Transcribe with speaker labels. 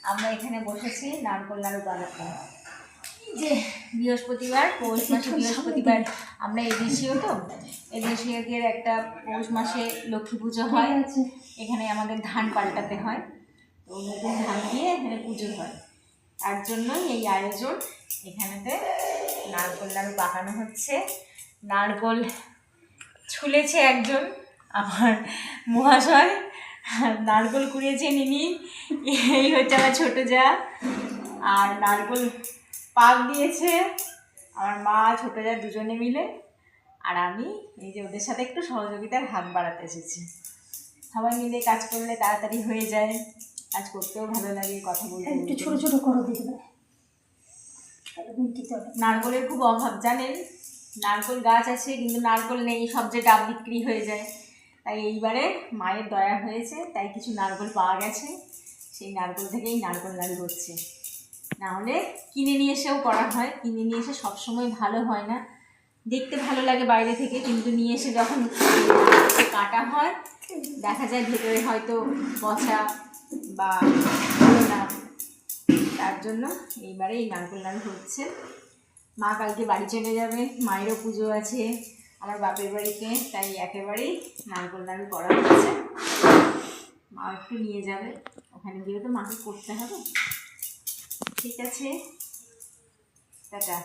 Speaker 1: আমরা এখানে বসেছি নারকোল নাড়ু বানাতে। যে বৃহস্পতিবার, পৌষ মাসে বৃহস্পতিবার আমরা এদেশীয়, তো এদেশীয়দের একটা পৌষ মাসে লক্ষ্মী পুজো হয়। এখানে আমাদের ধান পাল্টাতে হয়, তো নতুন ধান দিয়ে এখানে পুজো হয়। তার জন্যই এই আয়োজন। এখানেতে নারকোল নাড়ু পাকানো হচ্ছে। নারকোল ছুলেছে একজন, আমার মহাশয়। নারকোল কুড়িয়েছেন ইনি, এই হচ্ছে আমার ছোটো যা। আর নারকোল পাক দিয়েছে আমার মা, ছোটো যা দুজনে মিলে। আর আমি এই যে ওদের সাথে একটু সহযোগিতার হাত বাড়াতে এসেছি। সবাই মিলে কাজ করলে তাড়াতাড়ি হয়ে যায়, কাজ করতেও ভালো লাগে, কথা বলতে।
Speaker 2: একটু ছোটো ছোটো করে দিতে।
Speaker 1: নারকোলের খুব অভাব জানেন, নারকোল গাছ আছে কিন্তু নারকোল নেই, সব যে ডাব বিক্রি হয়ে যায়। তাই এইবারে মায়ের দয়া হয়েছে, তাই কিছু নারকোল পাওয়া গেছে, সেই নারকোল থেকেই নারকোল নাড়ু হচ্ছে। নাহলে কিনে নিয়ে এসেও করা হয়, কিনে নিয়ে এসে সবসময় ভালো হয় না, দেখতে ভালো লাগে বাইরে থেকে, কিন্তু নিয়ে এসে যখন কাটা হয় দেখা যায় ভেতরে হয়তো পচা বা ভালো না। তার জন্য এইবারে এই নারকোল নাড়ু হচ্ছে। মা কালকে বাড়ি চলে যাবে, মায়েরও পুজো আছে আমার বাপের বাড়িতে, তাই একেবারেই নারকোল নাড়ু করা হচ্ছে। মা একটু নিয়ে যাবে, ওখানে গিয়ে তো মাকে করতে হবে। ঠিক আছে, টাটা।